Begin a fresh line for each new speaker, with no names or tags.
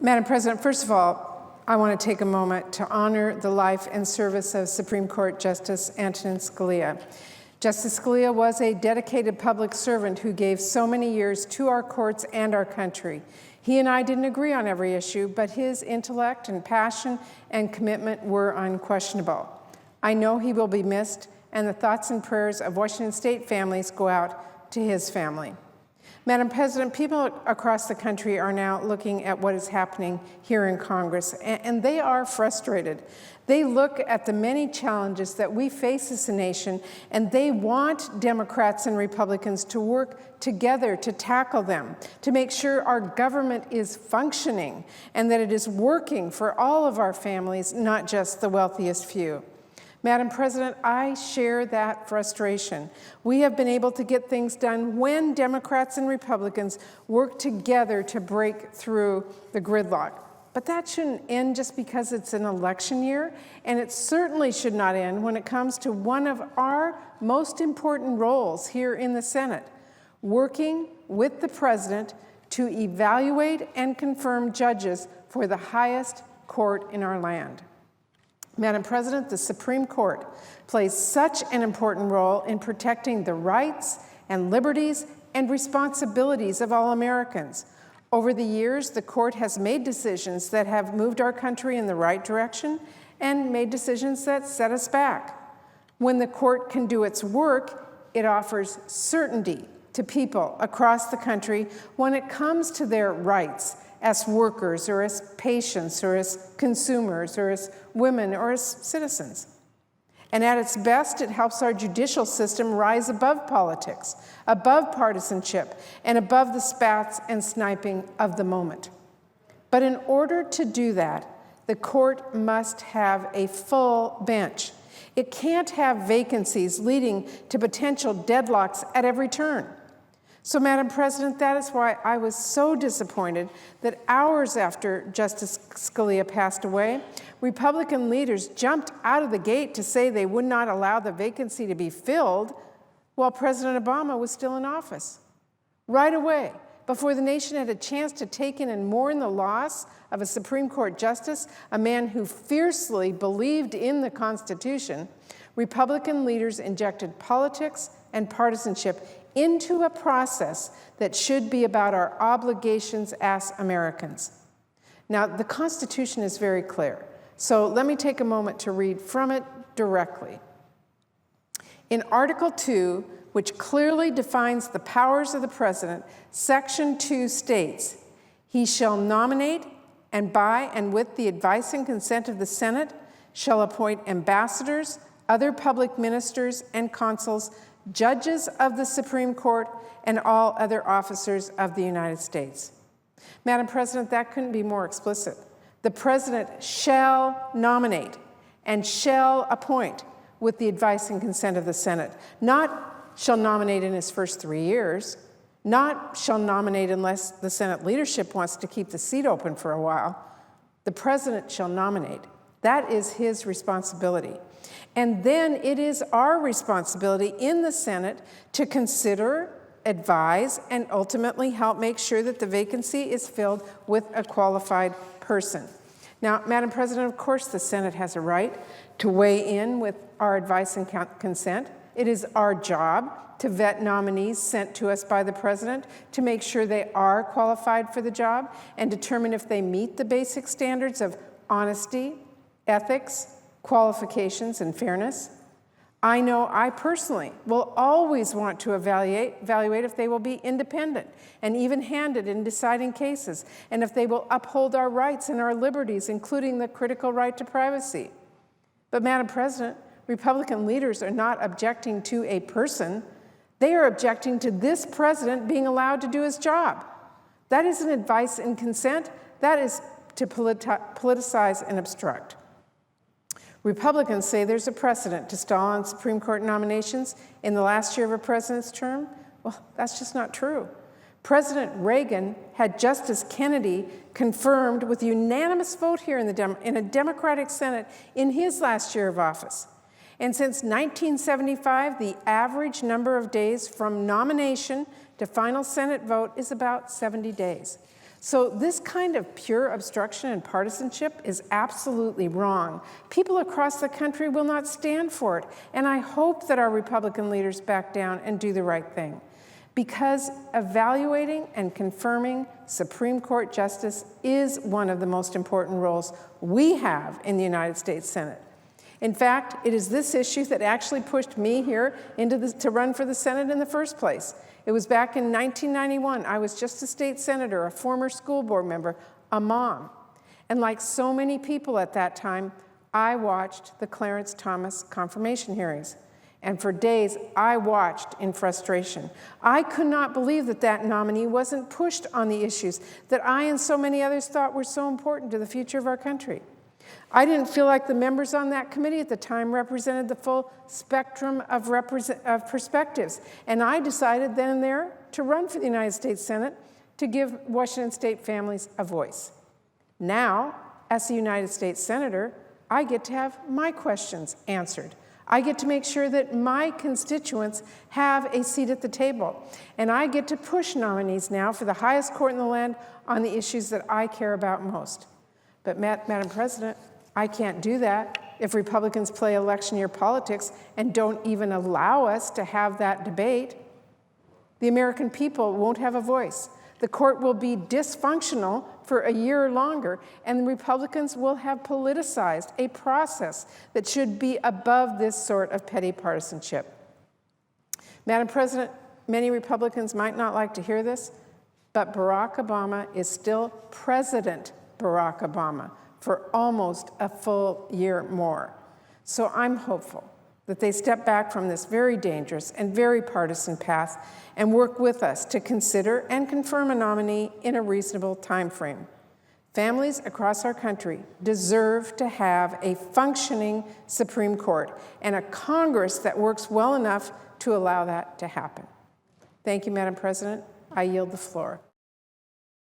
Madam President, first of all, I want to take a moment to honor the life and service of Supreme Court Justice Antonin Scalia. Justice Scalia was a dedicated public servant who gave so many years to our courts and our country. He and I didn't agree on every issue, but his intellect and passion and commitment were unquestionable. I know he will be missed, and the thoughts and prayers of Washington State families go out to his family. Madam President, people across the country are now looking at what is happening here in Congress, and they are frustrated. They look at the many challenges that we face as a nation, and they want Democrats and Republicans to work together to tackle them, to make sure our government is functioning and that it is working for all of our families, not just the wealthiest few. Madam President, I share that frustration. We have been able to get things done when Democrats and Republicans work together to break through the gridlock. But that shouldn't end just because it's an election year, and it certainly should not end when it comes to one of our most important roles here in the Senate, working with the President to evaluate and confirm judges for the highest court in our land. Madam President, the Supreme Court plays such an important role in protecting the rights and liberties and responsibilities of all Americans. Over the years, the court has made decisions that have moved our country in the right direction and made decisions that set us back. When the court can do its work, it offers certainty to people across the country when it comes to their rights as workers or as patients or as consumers or as women or as citizens. And at its best, it helps our judicial system rise above politics, above partisanship, and above the spats and sniping of the moment. But in order to do that, the court must have a full bench. It can't have vacancies leading to potential deadlocks at every turn. So, Madam President, that is why I was so disappointed that hours after Justice Scalia passed away, Republican leaders jumped out of the gate to say they would not allow the vacancy to be filled while President Obama was still in office. Right away, before the nation had a chance to take in and mourn the loss of a Supreme Court justice, a man who fiercely believed in the Constitution, Republican leaders injected politics and partisanship into a process that should be about our obligations as Americans. Now, the Constitution is very clear, so let me take a moment to read from it directly. In Article 2, which clearly defines the powers of the President, Section 2 states, "He shall nominate, and by and with the advice and consent of the Senate, shall appoint ambassadors, other public ministers and consuls, judges of the Supreme Court, and all other officers of the United States." Madam President, that couldn't be more explicit. The President shall nominate and shall appoint with the advice and consent of the Senate. Not shall nominate in his first 3 years, not shall nominate unless the Senate leadership wants to keep the seat open for a while. The President shall nominate. That is his responsibility. And then it is our responsibility in the Senate to consider, advise, and ultimately help make sure that the vacancy is filled with a qualified person. Now, Madam President, of course the Senate has a right to weigh in with our advice and consent. It is our job to vet nominees sent to us by the President to make sure they are qualified for the job and determine if they meet the basic standards of honesty, ethics, qualifications, and fairness. I know I personally will always want to evaluate if they will be independent and even-handed in deciding cases, and if they will uphold our rights and our liberties, including the critical right to privacy. But, Madam President, Republican leaders are not objecting to a person. They are objecting to this president being allowed to do his job. That isn't advice and consent. That is to politicize and obstruct. Republicans say there's a precedent to stall on Supreme Court nominations in the last year of a president's term. Well, that's just not true. President Reagan had Justice Kennedy confirmed with a unanimous vote here in a Democratic Senate in his last year of office. And since 1975, the average number of days from nomination to final Senate vote is about 70 days. So this kind of pure obstruction and partisanship is absolutely wrong. People across the country will not stand for it, and I hope that our Republican leaders back down and do the right thing. Because evaluating and confirming Supreme Court justice is one of the most important roles we have in the United States Senate. In fact, it is this issue that actually pushed me here to run for the Senate in the first place. It was back in 1991. I was just a state senator, a former school board member, a mom. And like so many people at that time, I watched the Clarence Thomas confirmation hearings. And for days, I watched in frustration. I could not believe that that nominee wasn't pushed on the issues that I and so many others thought were so important to the future of our country. I didn't feel like the members on that committee at the time represented the full spectrum of perspectives. And I decided then and there to run for the United States Senate to give Washington State families a voice. Now, as a United States Senator, I get to have my questions answered. I get to make sure that my constituents have a seat at the table. And I get to push nominees now for the highest court in the land on the issues that I care about most. But Madam President, I can't do that if Republicans play election year politics and don't even allow us to have that debate. The American people won't have a voice. The court will be dysfunctional for a year or longer, and the Republicans will have politicized a process that should be above this sort of petty partisanship. Madam President, many Republicans might not like to hear this, but Barack Obama is still President Barack Obama for almost a full year more. So I'm hopeful that they step back from this very dangerous and very partisan path and work with us to consider and confirm a nominee in a reasonable time frame. Families across our country deserve to have a functioning Supreme Court and a Congress that works well enough to allow that to happen. Thank you, Madam President. I yield the floor.